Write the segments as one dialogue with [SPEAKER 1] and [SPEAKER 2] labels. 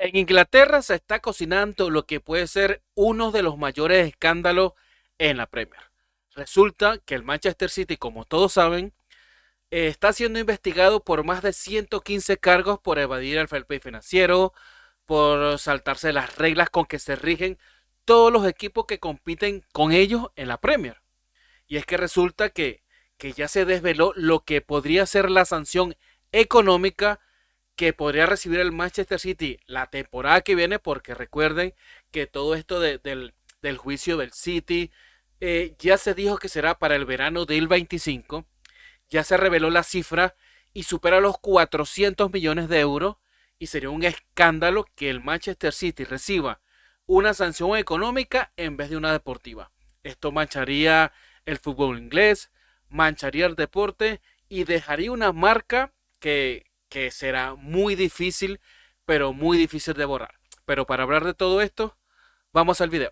[SPEAKER 1] En Inglaterra se está cocinando lo que puede ser uno de los mayores escándalos en la Premier. Resulta que el Manchester City, como todos saben, está siendo investigado por más de 115 cargos por evadir el fair play financiero, por saltarse las reglas con que se rigen todos los equipos que compiten con ellos en la Premier. Y es que resulta que ya se desveló lo que podría ser la sanción económica que podría recibir el Manchester City la temporada que viene, porque recuerden que todo esto del juicio del City ya se dijo que será para el verano del 25, ya se reveló la cifra y supera los 400 millones de euros y sería un escándalo que el Manchester City reciba una sanción económica en vez de una deportiva. Esto mancharía el fútbol inglés, mancharía el deporte y dejaría una marca que será muy difícil, pero muy difícil de borrar. Pero para hablar de todo esto, vamos al video.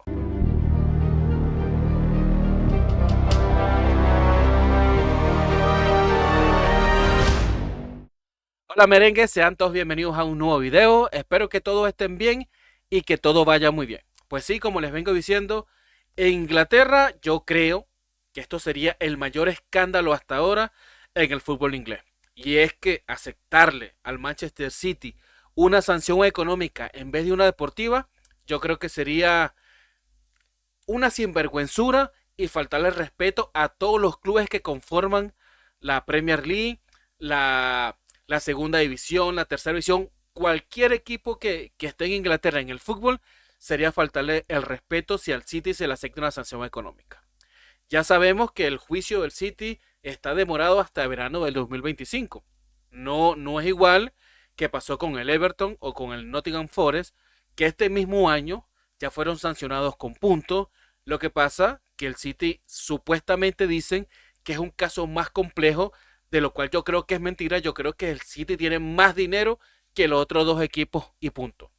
[SPEAKER 1] Hola merengue, sean todos bienvenidos a un nuevo video. Espero que todos estén bien y que todo vaya muy bien. Pues sí, como les vengo diciendo, en Inglaterra yo creo que esto sería el mayor escándalo hasta ahora en el fútbol inglés. Y es que aceptarle al Manchester City una sanción económica en vez de una deportiva, yo creo que sería una sinvergüenzura y faltarle el respeto a todos los clubes que conforman la Premier League, la segunda división, la tercera división, cualquier equipo que esté en Inglaterra en el fútbol, sería faltarle el respeto si al City se le acepta una sanción económica. Ya sabemos que el juicio del City está demorado hasta verano del 2025. No es igual que pasó con el Everton o con el Nottingham Forest, que este mismo año ya fueron sancionados con puntos. Lo que pasa que el City supuestamente dicen que es un caso más complejo, de lo cual yo creo que es mentira. Yo creo que el City tiene más dinero que los otros dos equipos y punto.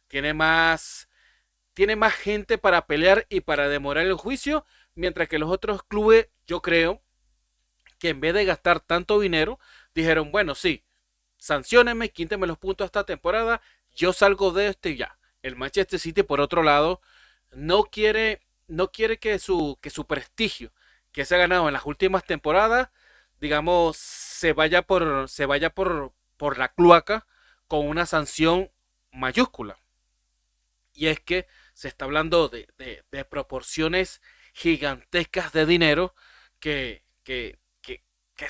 [SPEAKER 1] Tiene más, tiene más gente para pelear y para demorar el juicio, mientras que los otros clubes, yo creo que en vez de gastar tanto dinero, dijeron, bueno, sí, sancionenme, quíntenme los puntos esta temporada, yo salgo de este y ya. El Manchester City, por otro lado, no quiere que su prestigio que se ha ganado en las últimas temporadas, digamos, se vaya por la cloaca con una sanción mayúscula. Y es que se está hablando de proporciones gigantescas de dinero que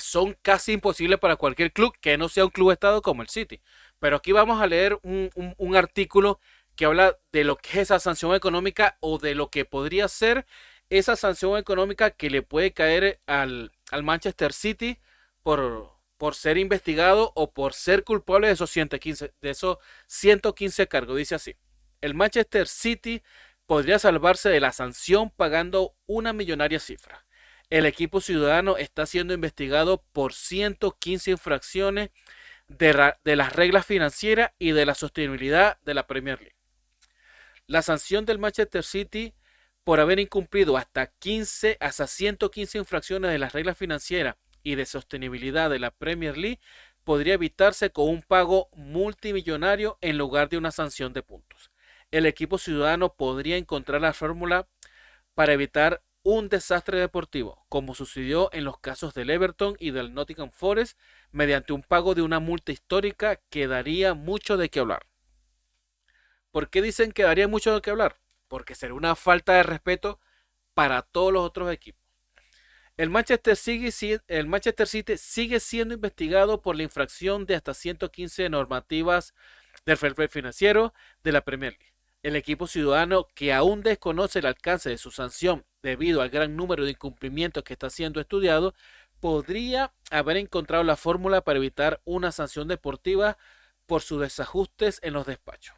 [SPEAKER 1] son casi imposibles para cualquier club que no sea un club estado como el City. Pero aquí vamos a leer un artículo que habla de lo que es esa sanción económica o de lo que podría ser esa sanción económica que le puede caer al Manchester City por ser investigado o por ser culpable de esos 115 cargos. Dice así: el Manchester City podría salvarse de la sanción pagando una millonaria cifra. El equipo ciudadano está siendo investigado por 115 infracciones de las reglas financieras y de la sostenibilidad de la Premier League. La sanción del Manchester City por haber incumplido hasta 115 infracciones de las reglas financieras y de sostenibilidad de la Premier League podría evitarse con un pago multimillonario en lugar de una sanción de puntos. El equipo ciudadano podría encontrar la fórmula para evitar un desastre deportivo, como sucedió en los casos del Everton y del Nottingham Forest, mediante un pago de una multa histórica que daría mucho de qué hablar. ¿Por qué dicen que daría mucho de qué hablar? Porque sería una falta de respeto para todos los otros equipos. El Manchester City sigue siendo investigado por la infracción de hasta 115 normativas del fair play financiero de la Premier League. El equipo ciudadano, que aún desconoce el alcance de su sanción debido al gran número de incumplimientos que está siendo estudiado, podría haber encontrado la fórmula para evitar una sanción deportiva por sus desajustes en los despachos.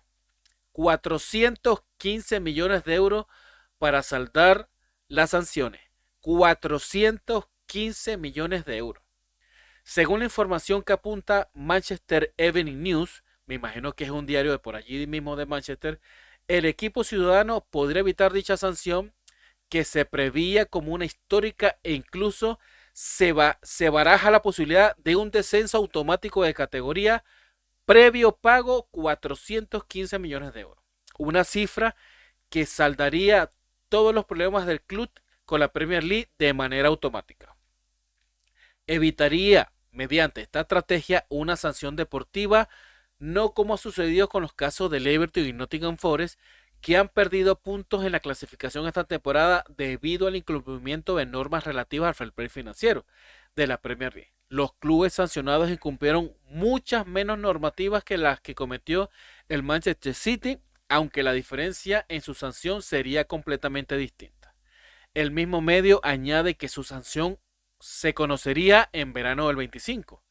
[SPEAKER 1] 415 millones de euros para saldar las sanciones. 415 millones de euros. Según la información que apunta Manchester Evening News, me imagino que es un diario de por allí mismo de Manchester, el equipo ciudadano podría evitar dicha sanción que se preveía como una histórica e incluso se baraja la posibilidad de un descenso automático de categoría Previo pago 415 millones de euros. Una cifra que saldaría todos los problemas del club con la Premier League de manera automática. Evitaría, mediante esta estrategia, una sanción deportiva, no como ha sucedido con los casos del Everton y Nottingham Forest, que han perdido puntos en la clasificación esta temporada debido al incumplimiento de normas relativas al fair play financiero de la Premier League. Los clubes sancionados incumplieron muchas menos normativas que las que cometió el Manchester City, aunque la diferencia en su sanción sería completamente distinta. El mismo medio añade que su sanción se conocería en verano del 25.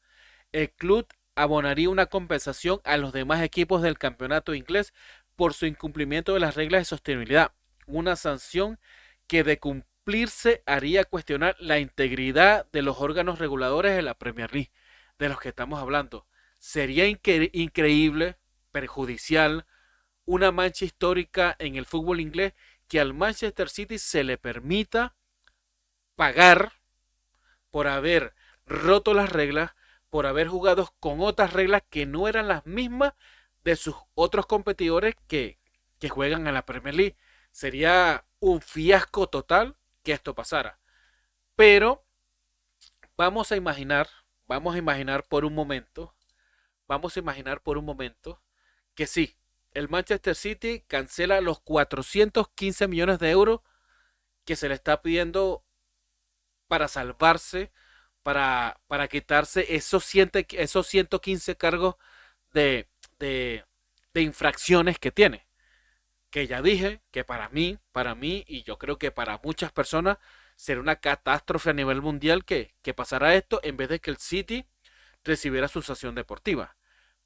[SPEAKER 1] El club abonaría una compensación a los demás equipos del campeonato inglés por su incumplimiento de las reglas de sostenibilidad, una sanción que de cumplirse haría cuestionar la integridad de los órganos reguladores de la Premier League, de los que estamos hablando. Sería increíble, perjudicial, una mancha histórica en el fútbol inglés que al Manchester City se le permita pagar por haber roto las reglas, por haber jugado con otras reglas que no eran las mismas de sus otros competidores que juegan en la Premier League. Sería un fiasco total que esto pasara. Pero vamos a imaginar, vamos a imaginar por un momento, vamos a imaginar por un momento que sí, el Manchester City cancela los 415 millones de euros que se le está pidiendo para salvarse, para quitarse esos 115 cargos de, de, de infracciones que tiene. Que ya dije que para mí y yo creo que para muchas personas será una catástrofe a nivel mundial que pasara esto en vez de que el City recibiera su sanción deportiva.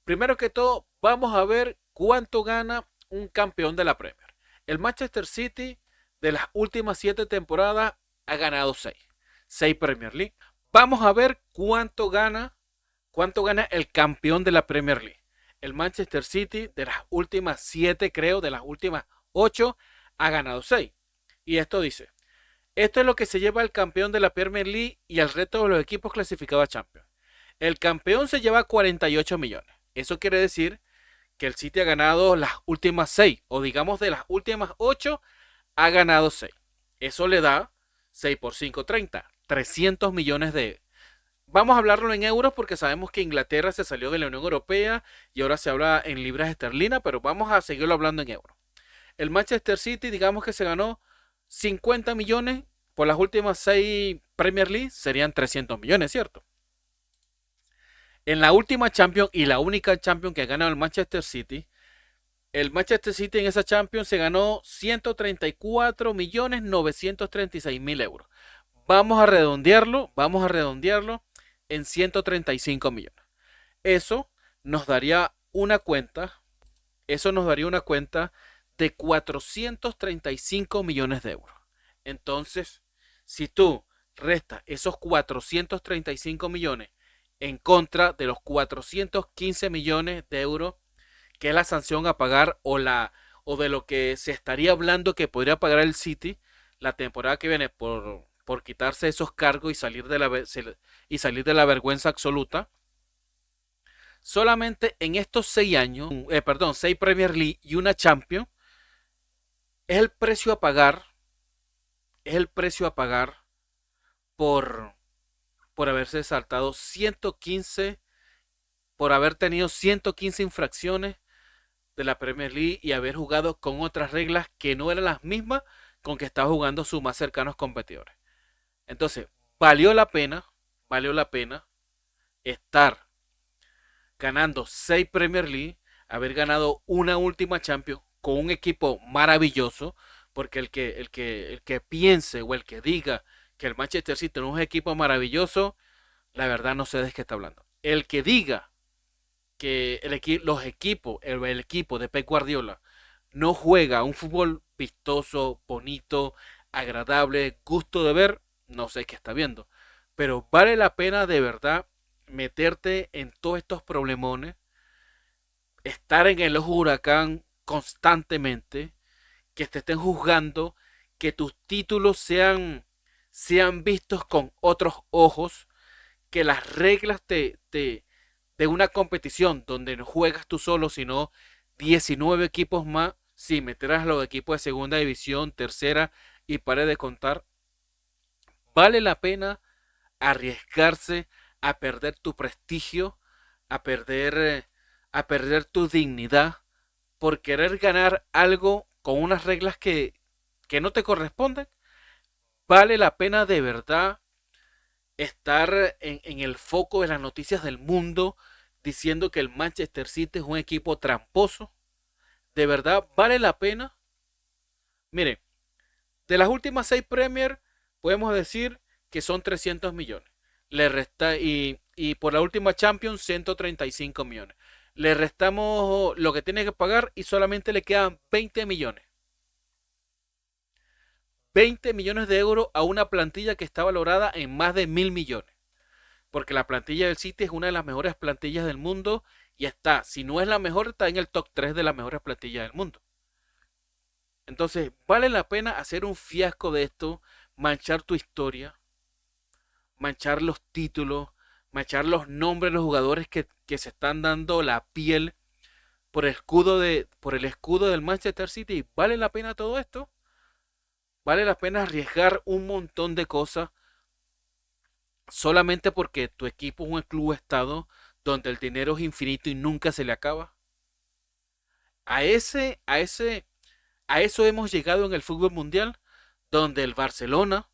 [SPEAKER 1] Primero que todo, vamos a ver cuánto gana un campeón de la Premier. El Manchester City de las últimas 7 temporadas ha ganado 6 Premier League. Vamos a ver cuánto gana el campeón de la Premier League. El Manchester City de las últimas 7, creo, de las últimas 8, ha ganado 6. Y esto dice, esto es lo que se lleva el campeón de la Premier League y el resto de los equipos clasificados a Champions. El campeón se lleva 48 millones. Eso quiere decir que el City ha ganado las últimas 6, o digamos de las últimas 8, ha ganado 6. Eso le da 6 por 5, 30. 300 millones de euros. Vamos a hablarlo en euros porque sabemos que Inglaterra se salió de la Unión Europea y ahora se habla en libras esterlinas, pero vamos a seguirlo hablando en euros. El Manchester City, digamos que se ganó 50 millones por las últimas 6 Premier League, serían 300 millones, ¿cierto? En la última Champions y la única Champions que ha ganado el Manchester City en esa Champions se ganó 134 millones 936 mil euros. Vamos a redondearlo en 135 millones. Eso nos daría una cuenta, eso nos daría una cuenta de 435 millones de euros. Entonces, si tú restas esos 435 millones en contra de los 415 millones de euros que es la sanción a pagar o de lo que se estaría hablando que podría pagar el City la temporada que viene por quitarse esos cargos y salir de la vergüenza absoluta. Solamente en estos 6 años, 6 Premier League y una Champions, es el precio a pagar, es el precio a pagar por, por haberse saltado 115, por haber tenido 115 infracciones de la Premier League y haber jugado con otras reglas que no eran las mismas con que estaba jugando sus más cercanos competidores. Entonces, valió la pena estar ganando 6 Premier League, haber ganado una última Champions con un equipo maravilloso, porque el que piense o el que diga que el Manchester City no es un equipo maravilloso, la verdad no sé de qué está hablando. El que diga que el equipo de Pep Guardiola no juega un fútbol vistoso, bonito, agradable, gusto de ver, no sé qué está viendo. Pero vale la pena de verdad meterte en todos estos problemones, estar en el ojo huracán constantemente, que te estén juzgando, que tus títulos sean vistos con otros ojos, que las reglas te de una competición donde no juegas tú solo, sino 19 equipos más, si meterás los equipos de segunda división, tercera y pare de contar, vale la pena arriesgarse a perder tu prestigio, a perder, eh, a perder tu dignidad por querer ganar algo con unas reglas que no te corresponden. Vale la pena de verdad estar en el foco de las noticias del mundo diciendo que el Manchester City es un equipo tramposo. De verdad, vale la pena. Mire, de las últimas 6 Premier, podemos decir que son 300 millones. Le resta, y por la última Champions, 135 millones. Le restamos lo que tiene que pagar y solamente le quedan 20 millones. 20 millones de euros a una plantilla que está valorada en más de 1.000 millones. Porque la plantilla del City es una de las mejores plantillas del mundo y está, si no es la mejor, está en el top 3 de las mejores plantillas del mundo. Entonces, vale la pena hacer un fiasco de esto, manchar tu historia, manchar los títulos, manchar los nombres de los jugadores que se están dando la piel por el escudo del Manchester City. ¿Vale la pena todo esto? ¿Vale la pena arriesgar un montón de cosas solamente porque tu equipo es un club estado donde el dinero es infinito y nunca se le acaba? A ese, a ese, a eso hemos llegado en el fútbol mundial, donde el Barcelona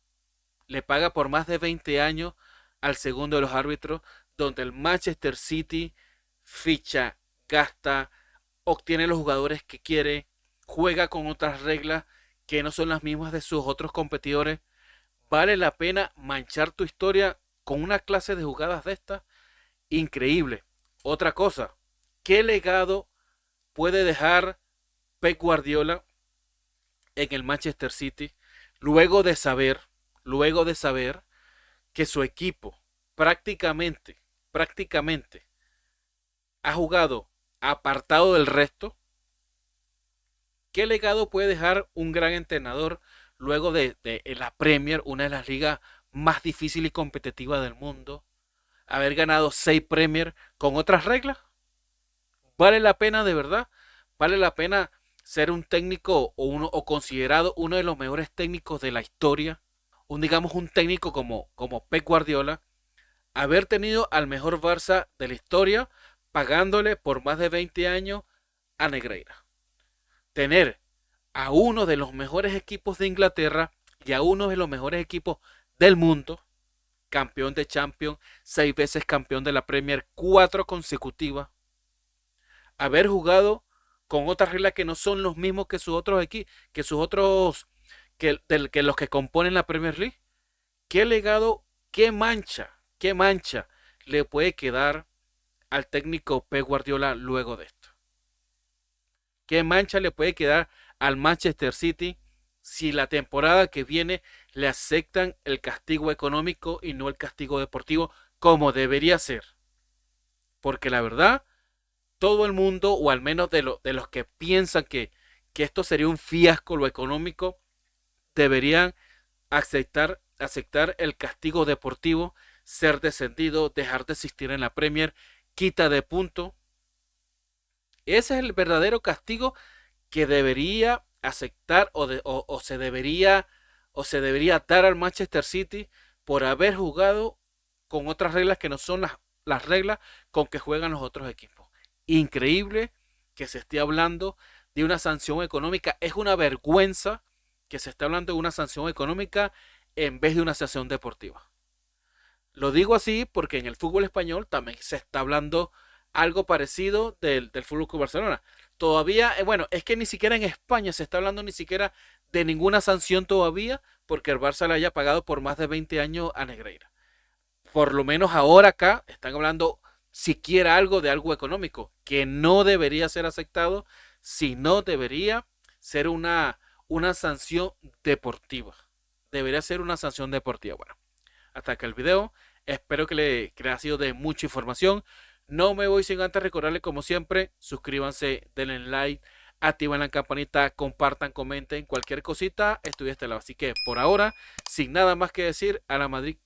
[SPEAKER 1] le paga por más de 20 años al segundo de los árbitros, donde el Manchester City ficha, gasta, obtiene los jugadores que quiere, juega con otras reglas que no son las mismas de sus otros competidores. Vale la pena manchar tu historia con una clase de jugadas de estas. Increíble. Otra cosa, ¿qué legado puede dejar Pep Guardiola en el Manchester City luego de saber que su equipo prácticamente ha jugado apartado del resto? ¿Qué legado puede dejar un gran entrenador luego de la Premier, una de las ligas más difíciles y competitivas del mundo, haber ganado 6 Premier con otras reglas? ¿Vale la pena de verdad? ¿Vale la pena ser un técnico o considerado uno de los mejores técnicos de la historia? Digamos un técnico como Pep Guardiola, haber tenido al mejor Barça de la historia pagándole por más de 20 años a Negreira. Tener a uno de los mejores equipos de Inglaterra y a uno de los mejores equipos del mundo, campeón de Champions, 6 veces campeón de la Premier, 4 consecutivas, haber jugado con otras reglas que no son los mismos que sus otros equipos, que los que componen la Premier League. ¿Qué legado, qué mancha le puede quedar al técnico Pep Guardiola luego de esto? ¿Qué mancha le puede quedar al Manchester City si la temporada que viene le aceptan el castigo económico y no el castigo deportivo como debería ser? Porque la verdad, todo el mundo, o al menos de los que piensan que esto sería un fiasco lo económico, deberían aceptar el castigo deportivo, ser descendido, dejar de existir en la Premier, quita de punto. Ese es el verdadero castigo que debería aceptar o se debería dar al Manchester City por haber jugado con otras reglas que no son las reglas con que juegan los otros equipos. Increíble que se esté hablando de una sanción económica. Es una vergüenza que se esté hablando de una sanción económica en vez de una sanción deportiva. Lo digo así porque en el fútbol español también se está hablando algo parecido del Fútbol Club Barcelona. Todavía, bueno, es que ni siquiera en España se está hablando ni siquiera de ninguna sanción todavía porque el Barça le haya pagado por más de 20 años a Negreira. Por lo menos ahora acá están hablando siquiera algo de algo económico, que no debería ser aceptado, sino debería ser una sanción deportiva. Debería ser una sanción deportiva. Bueno, hasta acá el video. Espero que le haya sido de mucha información. No me voy sin antes recordarles, como siempre, suscríbanse, denle like, activen la campanita, compartan, comenten, cualquier cosita, estoy de este lado. Así que por ahora, sin nada más que decir, a la Madrid.